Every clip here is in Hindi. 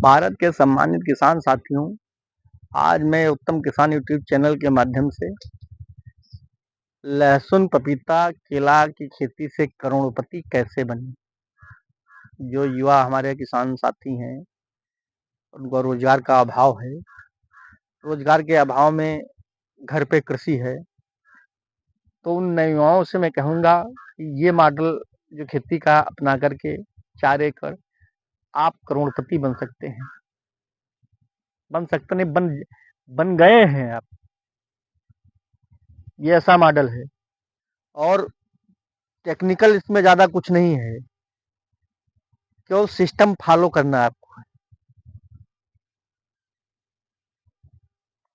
भारत के सम्मानित किसान साथियों, आज मैं उत्तम किसान यूट्यूब चैनल के माध्यम से लहसुन, पपीता, केला की खेती से करोड़पति कैसे बने। जो युवा हमारे किसान साथी हैं, उनको रोजगार का अभाव है। रोजगार के अभाव में घर पे कृषि है, तो उन नए युवाओं से मैं कहूँगा कि ये मॉडल जो खेती का अपना करके 4 एकड़ आप करोड़पति बन सकते हैं। बन सकते नहीं, बन गए हैं आप। ये ऐसा मॉडल है और टेक्निकल इसमें ज़्यादा कुछ नहीं है, केवल सिस्टम फॉलो करना है आपको।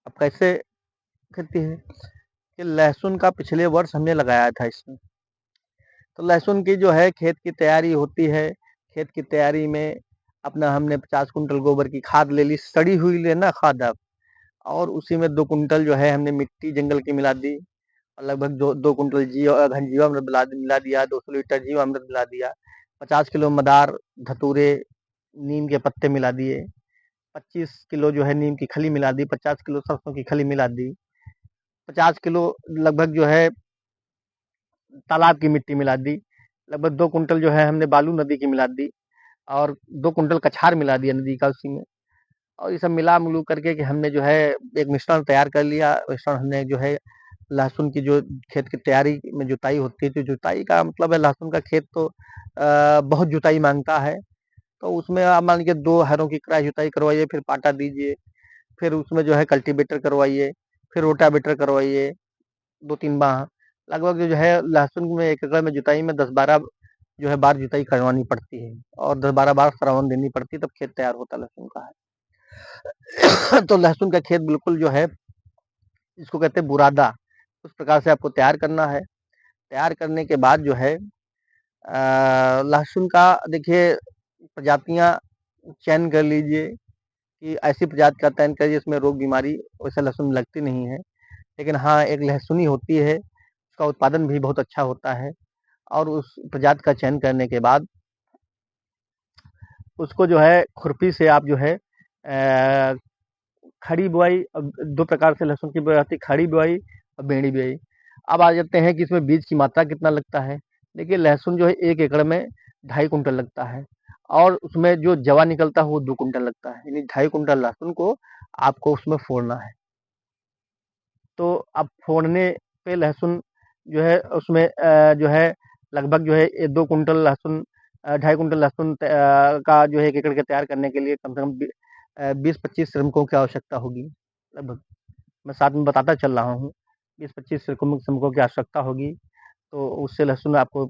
अब कैसे खेती है कि लहसुन का पिछले वर्ष हमने लगाया था इसमें, तो लहसुन की जो है खेत की तैयारी होती है। खेत की तैयारी में अपना हमने 50 कुंटल गोबर की खाद ले ली, सड़ी हुई लेना खाद आप, और उसी में 2 कुंटल जो है हमने मिट्टी जंगल की मिला दी, और लगभग 2 कुंटल घन जीवामृत मिला दिया, 200 लीटर जीवामृत मिला दिया, 50 किलो मदार, धतूरे, नीम के पत्ते मिला दिए, 25 किलो जो है नीम की खली मिला दी, 50 किलो सरसों की खली मिला दी, 50 किलो लगभग जो है तालाब की मिट्टी मिला दी, लगभग 2 कुंटल जो है हमने बालू नदी की मिला दी, और 2 कुंटल कछार मिला दिया नदी का उसी में। और ये सब मिला मिलू करके कि हमने जो है एक मिश्रण तैयार कर लिया। मिश्रण हमने जो है लहसुन की जो खेत की तैयारी में जुताई होती है, जो जुताई का मतलब है लहसुन का खेत तो बहुत जुताई मांगता है, तो उसमें आप मान लीजिए 2 हरों की कराई जुताई करवाइए, फिर पाटा दीजिए, फिर उसमें जो है कल्टीवेटर करवाइए, फिर रोटावेटर करवाइए, 2-3 बार लगभग जो है लहसुन में 1 एकड़ में जुताई में 10-12 जो है बार जुताई करवानी पड़ती है, और 10-12 बार श्रावण देनी पड़ती है, तब खेत तैयार होता है लहसुन का है। तो लहसुन का खेत बिल्कुल जो है इसको कहते हैं बुरादा, उस प्रकार से आपको तैयार करना है। तैयार करने के बाद जो है लहसुन का देखिए प्रजातियां चयन कर लीजिए कि ऐसी प्रजाति का चयन करिए जिसमें रोग बीमारी वैसे लहसुन में लगती नहीं है। लेकिन हाँ, एक लहसुनी होती है, उसका उत्पादन भी बहुत अच्छा होता है, और उस प्रजाति का चयन करने के बाद उसको जो है खुरपी से आप जो है खड़ी बुआई, 2 प्रकार से लहसुन की बुआई आती है, खड़ी बुआई और बेड़ी बुआई। अब आ जाते हैं कि इसमें बीज की मात्रा कितना लगता है। देखिए लहसुन जो है 1 एकड़ में 2.5 कुंटल लगता है, और उसमें जो जवा निकलता है वो 2 कुंटल लगता है, यानी 2.5 कुंटल लहसुन को आपको उसमें फोड़ना है। तो अब फोड़ने पे लहसुन जो है उसमें जो है लगभग जो है 2 कुंटल लहसुन, 2.5 कुंटल लहसुन का जो है 1 एकड़ के तैयार करने के लिए कम से कम 20-25 श्रमिकों की आवश्यकता होगी लगभग। मैं साथ में बताता चल रहा हूँ, 20-25 श्रमिकों की आवश्यकता होगी। तो उससे लहसुन आपको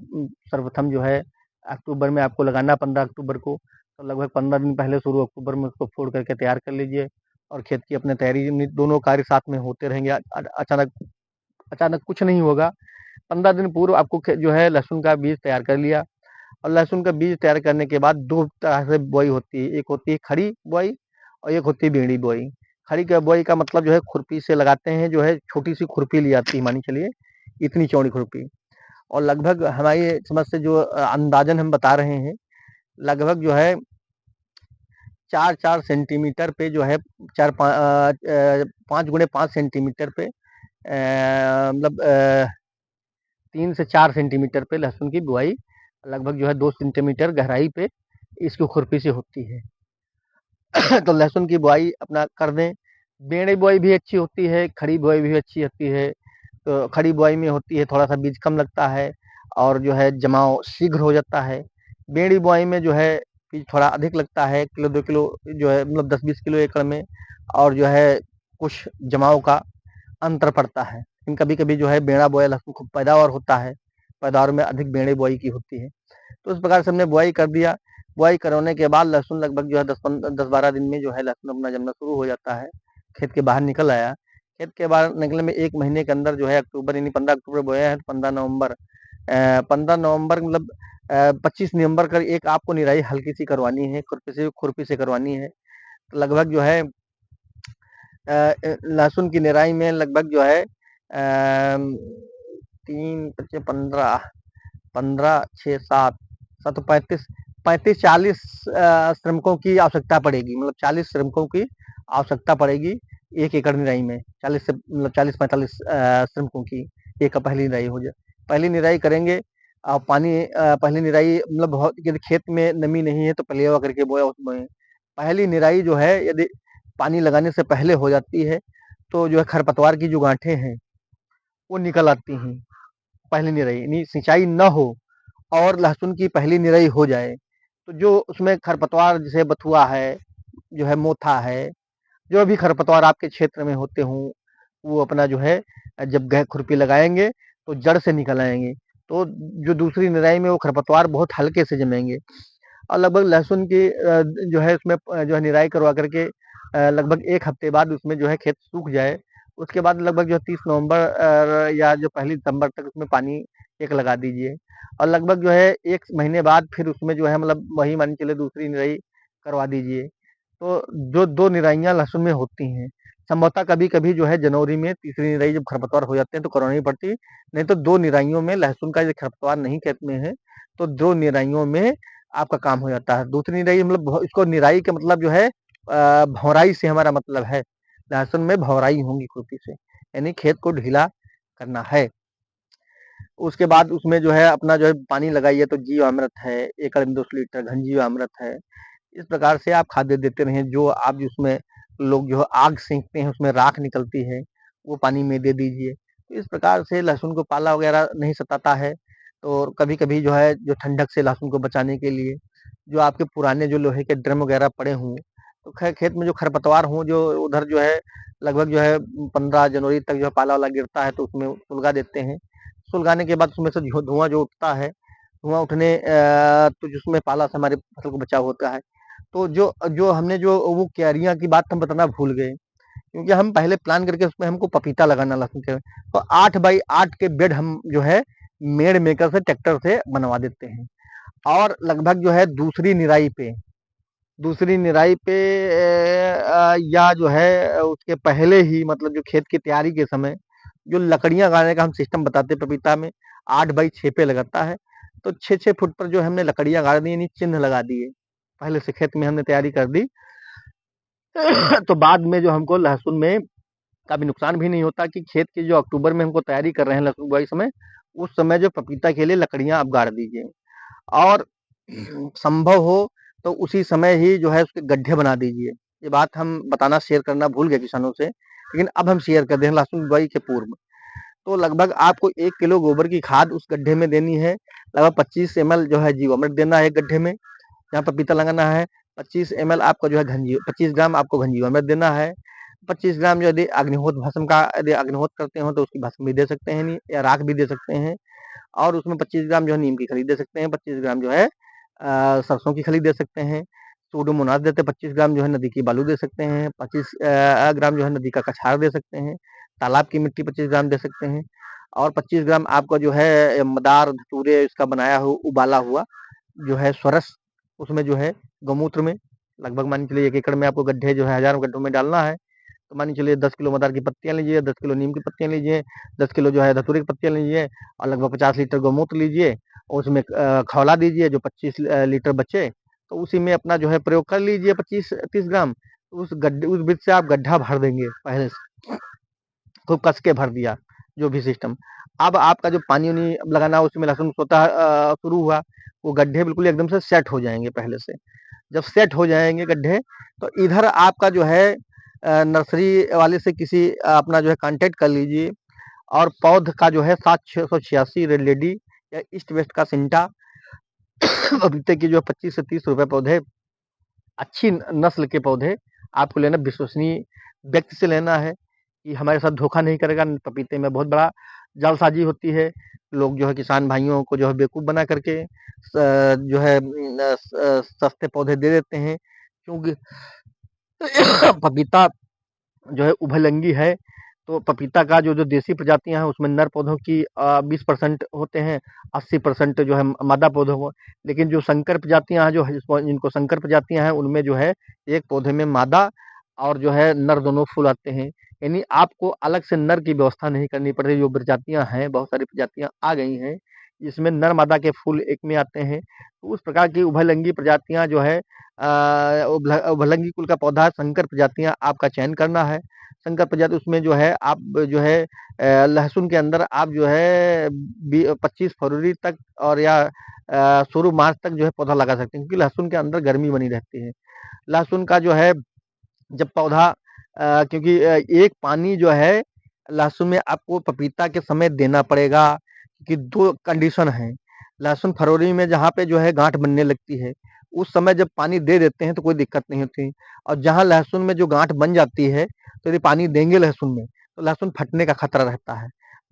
सर्वप्रथम जो है अक्टूबर में आपको लगाना, 15 अक्टूबर को, तो लगभग 15 दिन पहले शुरू अक्टूबर में उसको फोड़ करके तैयार कर लीजिए, और खेत की अपने तैयारी दोनों कार्य साथ में होते रहेंगे। अचानक अचानक कुछ नहीं होगा। 15 दिन पूर्व आपको जो है लहसुन का बीज तैयार कर लिया, और लहसुन का बीज तैयार करने के बाद 2 तरह से बुआई होती है, एक होती है खड़ी बुआई और एक होती है बेड़ी बुआई। खड़ी का बुआई का मतलब जो है खुरपी से लगाते हैं, जो है छोटी सी खुरपी ली जाती है, मानी चलिए इतनी चौड़ी खुरपी, और लगभग हमारी समझ से जो अंदाजन हम बता रहे हैं, लगभग जो है 4-4 सेंटीमीटर पे जो है 5 गुणे 5 सेंटीमीटर पे मतलब 3 से 4 सेंटीमीटर पे लहसुन की बुआई लगभग जो है 2 सेंटीमीटर गहराई पे इसकी खुरपी से होती है। तो लहसुन की बुआई अपना कर दें। बेड़ी बुआई भी अच्छी होती है, खड़ी बुआई भी अच्छी होती है। तो खड़ी बुआई में होती है थोड़ा सा बीज कम लगता है, और जो है जमाव शीघ्र हो जाता है। बेड़ी बुआई में जो है बीज थोड़ा अधिक लगता है, किलो 2 किलो जो है मतलब 10-20 किलो एकड़ में, और जो है कुछ जमाव का अंतर पड़ता है। लेकिन कभी-कभी जो है बेड़ा बोया लहसुन खूब पैदावार होता है, पैदावार में अधिक बेड़े बुआई की होती है। तो इस प्रकार से हमने बुआई कर दिया। बुआई करवाने के बाद लहसुन लगभग जो है 10-12 दिन में जो है लहसुन अपना जमना शुरू हो जाता है, खेत के बाहर निकल आया। खेत के बाहर निकलने में 1 महीने के अंदर जो है अक्टूबर, यानी 15 अक्टूबर बोया है, तो 15 नवंबर मतलब 25 नवंबर का एक आपको निराई हल्की सी करवानी है, खुरपी से करवानी है। तो लगभग जो है लहसुन की निराई में लगभग जो है 3 पचे 15, 15 6 7 7 35 35-40 श्रमिकों की आवश्यकता पड़ेगी, मतलब 40 श्रमिकों की आवश्यकता पड़ेगी 1 एकड़ निराई में। 40 से मतलब 40-45 श्रमिकों की एक पहली निराई हो जाए। पहली निराई करेंगे पानी पहली निराई मतलब बहुत यदि खेत में नमी नहीं है तो पलेवा करके बोया उसमें। पहली निराई जो है यदि पानी लगाने से पहले हो जाती है तो जो है खरपतवार की जो गांठें हैं वो निकल आती हैं। पहली निराई यानी सिंचाई न हो और लहसुन की पहली निराई हो जाए तो जो उसमें खरपतवार जैसे बथुआ है, जो है मोथा है, जो भी खरपतवार आपके क्षेत्र में होते हों, वो अपना जो है जब खुरपी लगाएंगे तो जड़ से निकल आएंगे। तो जो दूसरी निराई में वो खरपतवार बहुत हल्के से जमेंगे और लगभग लहसुन की जो है उसमें जो है निराई करवा करके लगभग 1 हफ्ते बाद उसमें जो है खेत सूख जाए। उसके बाद लगभग जो है 30 नवंबर या जो पहली दिसंबर तक उसमें पानी एक लगा दीजिए और लगभग जो है 1 महीने बाद फिर उसमें जो है मतलब वही मान के चलिए दूसरी निराई करवा दीजिए। तो जो 2 निराइयाँ लहसुन में होती हैं, संभवतः कभी-कभी जो है जनवरी में तीसरी निराई जब खरपतवार हो जाते हैं तो करवानी पड़ती है, नहीं तो 2 निराइयों में लहसुन का यदि खरपतवार नहीं खेत में है, तो 2 निराइयों में आपका काम हो जाता है। दूसरी निराई मतलब इसको निराई का मतलब जो है भौराई से हमारा मतलब है, लहसुन में भौराई होंगी खुरपी से, यानी खेत को ढीला करना है। उसके बाद उसमें जो है अपना जो है पानी लगाइए तो जीवामृत है, एकड़ में 200 लीटर घन जीवामृत है। इस प्रकार से आप खाद्य देते रहें, जो आप जिसमें लोग जो है आग सेंकते हैं उसमें राख निकलती है, वो पानी में दे दीजिए। तो इस प्रकार से लहसुन को पाला वगैरह नहीं सताता है। तो कभी-कभी जो है जो ठंडक से लहसुन को बचाने के लिए जो आपके पुराने जो लोहे के ड्रम वगैरह पड़े हों, तो खेत में जो खरपतवार हों जो उधर जो है लगभग जो है 15 जनवरी तक जो है पाला-वाला गिरता है तो उसमें सुलगा देते हैं। सुलगाने के बाद उसमें से धुआँ जो उठता है, धुआँ उठने तो जिसमें पाला से हमारी फसल को बचाव होता है। तो जो जो हमने जो वो क्यारियाँ की बात हम बताना भूल गए, क्योंकि हम पहले प्लान करके उसमें हमको पपीता लगाना लहसुन के, तो 8 बाई 8 के बेड हम जो है मेड़ मेकर से ट्रैक्टर से बनवा देते हैं और लगभग जो है दूसरी निराई पे या जो है उसके पहले ही मतलब जो खेत की तैयारी के समय जो लकड़ियाँ गाड़ने का हम सिस्टम बताते हैं पपीता में 8 बाई 6 पे लगाता है, तो 6-6 फुट पर जो हमने लकड़ियाँ गाड़ दी यानी चिन्ह लगा दिए, पहले से खेत में हमने तैयारी कर दी। तो बाद में जो हमको लहसुन में कभी नुकसान भी नहीं होता कि खेत की जो अक्टूबर में हमको तैयारी कर रहे हैं लहसुन बुआई समय, उस समय जो पपीता के लिए लकड़ियाँ आप गाड़ दीजिए और संभव हो तो उसी समय ही जो है उसके गड्ढे बना दीजिए। ये बात हम बताना शेयर करना भूल गए किसानों से, लेकिन अब हम शेयर कर दें लहसुन बुआई के पूर्व। तो लगभग आपको 1 किलो गोबर की खाद उस गड्ढे में देनी है, लगभग 25 एमएल जो है जीवामृत देना है गड्ढे में, जहाँ पपीता लगाना है। 25 एमएल आपका जो है 25 ग्राम आपको घन जीवामृत देना है। 25 ग्राम यदि अग्निहोत्र भस्म का यदि अग्निहोत्र करते हो तो उसकी भस्म भी दे सकते हैं नहीं या राख भी दे सकते हैं और उसमें 25 ग्राम जो है नीम की खली दे सकते हैं, 25 ग्राम जो है सरसों की खली दे सकते हैं। सूडोमोनास देते हैं 25 ग्राम जो है नदी की बालू दे सकते हैं, 25 ग्राम जो है नदी का कछार दे सकते हैं, तालाब की मिट्टी 25 ग्राम दे सकते हैं और 25 ग्राम आपका जो है मदार धतूरे इसका बनाया हुआ उबाला हुआ जो है स्वरस उसमें जो है गौमूत्र में लगभग मान के चलिए 1 एकड़ में आपको गड्ढे जो है हज़ारों गड्ढों में डालना है। तो मान के चलिए 10 किलो मदार की पत्तियाँ लीजिए, 10 किलो नीम की पत्तियाँ लीजिए, 10 किलो जो है धतूरे की पत्तियाँ लीजिए और लगभग 50 लीटर गौमूत्र लीजिए और उसमें खौला दीजिए जो 25 लीटर बचे, तो उसी में अपना जो है प्रयोग कर लीजिए 25-30 ग्राम। उस बीच से आप गड्ढा भर देंगे पहले से, खूब कस के भर दिया, जो भी सिस्टम। अब आपका जो पानी-वानी लगाना उसमें लहसुन स्वतः शुरू हुआ, वो गड्ढे बिल्कुल एकदम से सेट हो जाएँगे पहले से। जब सेट हो जाएँगे गड्ढे, तो इधर आपका जो है नर्सरी वाले से किसी अपना जो है कॉन्टैक्ट कर लीजिए और पौध का जो है 7686 रेड लेडी या ईस्ट वेस्ट का सिंटा पपीते की जो है 25 से 30 रुपए पौधे, अच्छी नस्ल के पौधे आपको लेना विश्वसनीय व्यक्ति से लेना है कि हमारे साथ धोखा नहीं करेगा। पपीते में बहुत बड़ा जालसाजी होती है, लोग जो है किसान भाइयों को जो है बेवकूफ़ बना करके जो है सस्ते पौधे दे देते हैं, क्योंकि पपीता जो है उभयलिंगी है, तो पपीता का जो जो देसी प्रजातियां हैं उसमें नर पौधों की 20% होते हैं, 80% जो है मादा पौधों को। लेकिन जो संकर प्रजातियां हैं जिनको संकर प्रजातियां हैं उनमें जो है एक पौधे में मादा और जो है नर दोनों फूल आते हैं, यानी आपको अलग से नर की व्यवस्था नहीं करनी पड़ती। जो प्रजातियां हैं बहुत सारी प्रजातियां आ गई हैं, जिसमें नर मादा के फूल एक में आते हैं। तो उस प्रकार की उभयलिंगी प्रजातियाँ जो है उभयलिंगी कुल का पौधा संकर प्रजातियाँ आपका चयन करना है। संकर प्रजाति उसमें जो है आप जो है लहसुन के अंदर आप जो है 25 फरवरी तक और या शुरू मार्च तक जो है पौधा लगा सकते हैं, क्योंकि लहसुन के अंदर गर्मी बनी रहती है। लहसुन का जो है जब पौधा क्योंकि एक पानी जो है लहसुन में आपको पपीता के समय देना पड़ेगा, कि 2 कंडीशन है। लहसुन फरवरी में जहाँ पे जो है गांठ बनने लगती है, उस समय जब पानी दे देते हैं तो कोई दिक्कत नहीं होती। और जहाँ लहसुन में जो गांठ बन जाती है, तो यदि पानी देंगे लहसुन में तो लहसुन फटने का खतरा रहता है।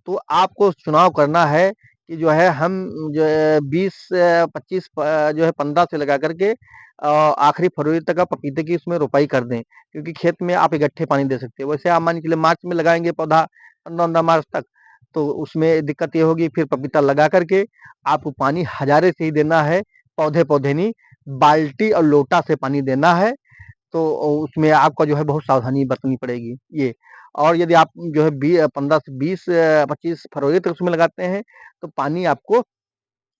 तो आपको चुनाव करना है कि जो है हम जो है 20 25 जो है 15 से लगा करके आखिरी फरवरी तक आप पपीते की उसमें रोपाई कर दें, क्योंकि खेत में आप इकट्ठे पानी दे सकते हैं। वैसे आप मान के चलिए मार्च में लगाएंगे पौधा 15 मार्च तक, तो उसमें दिक्कत ये होगी फिर पपीता लगा करके आपको पानी हजारे से ही देना है, पौधे पौधे नहीं, बाल्टी और लोटा से पानी देना है। तो उसमें आपको जो है बहुत सावधानी बरतनी पड़ेगी ये। और यदि आप जो है 15 से 20 25 फरवरी तक उसमें लगाते हैं, तो पानी आपको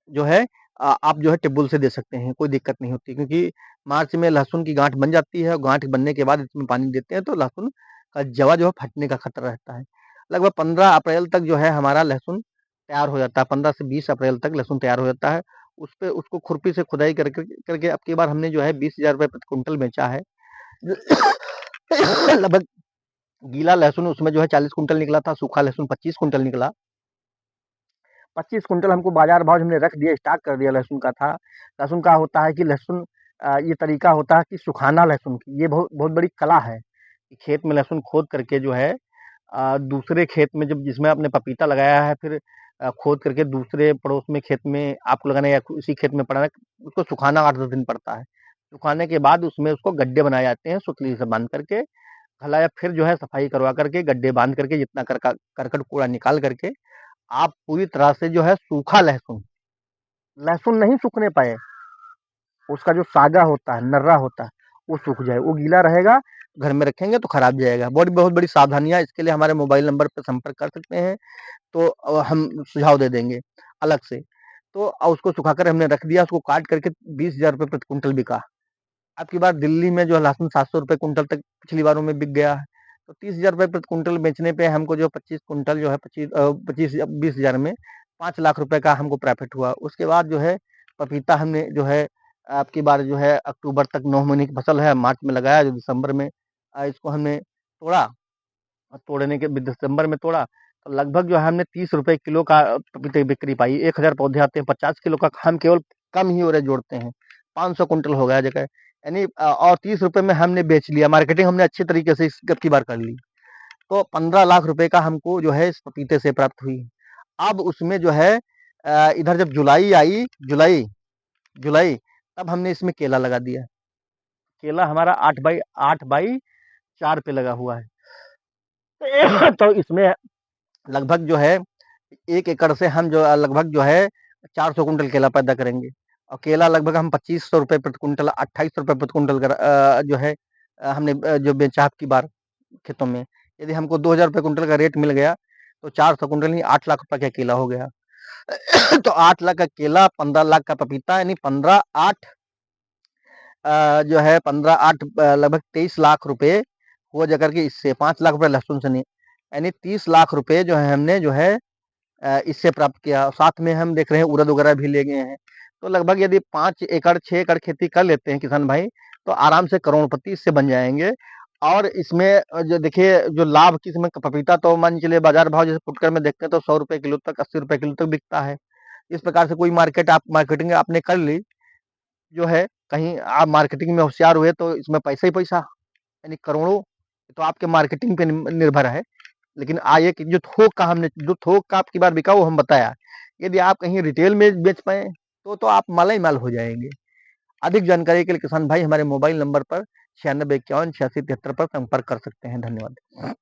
जो है आप जो है टेबल से दे सकते हैं, कोई दिक्कत नहीं होती, क्योंकि मार्च में लहसुन की गांठ बन जाती है और गांठ बनने के बाद इसमें पानी देते हैं तो लहसुन का जवा जो है फटने का खतरा रहता है। लगभग 15 अप्रैल तक जो है हमारा लहसुन तैयार हो जाता है, 15 से 20 अप्रैल तक लहसुन तैयार हो जाता है। उस पे उसको खुरपी से खुदाई करके अब की बार हमने जो है 20,000 रुपए प्रति कुंटल बेचा है। लगभग गीला लहसुन उसमें जो है 40 कुंटल निकला था, सूखा लहसुन 25 कुंटल निकला। 25 कुंटल हमको बाजार भाव हमने रख दिया, स्टॉक कर दिया लहसुन का था। लहसुन का होता है कि लहसुन ये तरीका होता है कि सुखाना लहसुन की, ये बहुत बहुत बड़ी कला है कि खेत में लहसुन खोद करके जो है दूसरे खेत में जब जिसमें आपने पपीता लगाया है फिर खोद करके दूसरे पड़ोस में खेत में आपको लगाना है या उसी खेत में पड़ाना है, उसको सुखाना 8-10 दिन पड़ता है। सुखाने के बाद उसमें उसको गड्ढे बनाए जाते हैं सुतली से बांध करके, या फिर जो है सफाई करवा करके गड्ढे बांध करके जितना करकट कूड़ा निकाल करके आप पूरी तरह से जो है सूखा लहसुन, लहसुन नहीं सूखने पाए, उसका जो सागा होता है, नर्रा होता है, वो सूख जाए, वो गीला रहेगा, घर में रखेंगे तो खराब जाएगा। बहुत बड़ी सावधानियां, इसके लिए हमारे मोबाइल नंबर पर संपर्क कर सकते हैं, तो हम सुझाव दे देंगे अलग से। तो उसको सुखाकर हमने रख दिया, उसको काट करके 20,000 रुपये प्रति कुंटल बिका। अब की बार दिल्ली में जो है लहसुन 700 रुपये कुंटल तक पिछली बारों में बिक गया है। तो 30,000 रुपये प्रति कुंटल बेचने पे हमको जो 25 कुंटल जो है 20,000 में 5 लाख रुपए का हमको प्रॉफिट हुआ। उसके बाद जो है पपीता हमने जो है आपकी बार जो है अक्टूबर तक 9 महीने की फसल है, मार्च में लगाया जो दिसंबर में इसको हमने तोड़ा, और तोड़ने के दिसंबर में तोड़ा तो लगभग जो है हमने 30 रुपए किलो का पपीते की बिक्री पाई। 1,000 पौधे आते हैं, 50 किलो का हम केवल कम ही ओरे जोड़ते हैं, 500 कुंटल हो गया जगह, यानी और 30 रुपए में हमने बेच लिया। मार्केटिंग हमने अच्छे तरीके से अब की बार कर ली, तो 15 लाख रुपए का हमको जो है इस पपीते से प्राप्त हुई। अब उसमें जो है इधर जब जुलाई आई, जुलाई जुलाई तब हमने इसमें केला लगा दिया। केला हमारा 8 बाई 4 पे लगा हुआ है। तो इसमें लगभग जो है 1 एकड़ से हम जो लगभग जो है 400 कुंटल केला पैदा करेंगे। और केला लगभग हम 2500 रुपए प्रति कुंटल, 28 रुपए प्रति कुंटल जो है हमने जो बेचा अब की बार खेतों में। यदि हमको 2,000 रुपए कुंटल का रेट मिल गया तो 400 कुंटल नहीं 8 लाख रुपए का केला हो गया। तो 8 लाख का केला, 15 लाख का पपीता, यानी 15-8 जो है 15-8 लगभग 23 लाख रुपए हुआ, जाकर के इससे 5 लाख रुपए लहसुन से नहीं, यानी 30 लाख रुपए जो है हमने जो है इससे प्राप्त किया। साथ में हम देख रहे हैं उड़द वगैरह भी ले गए हैं। तो लगभग यदि 5 एकड़ 6 एकड़ खेती कर लेते हैं किसान भाई, तो आराम से करोड़पति इससे बन जाएंगे। और इसमें जो देखिए जो लाभ किस्म का पपीता, तो मान चलिए बाजार भाव जैसे फुटकर में देखते हैं तो 100 रुपए किलो तक, 80 रुपए किलो तक बिकता है। इस प्रकार से कोई मार्केटिंग आपने कर ली जो है, कहीं आप मार्केटिंग में होशियार हुए तो इसमें पैसा ही पैसा, यानी करोड़ों, तो आपके मार्केटिंग पे निर्भर है। लेकिन आइए कि जो थोक का आपकी बार बिका वो हम बताया। यदि आप कहीं रिटेल में बेच पाए तो आप माला ही माल हो जाएंगे। अधिक जानकारी के लिए किसान भाई हमारे मोबाइल नंबर पर 9651 8673 पर संपर्क कर सकते हैं। धन्यवाद।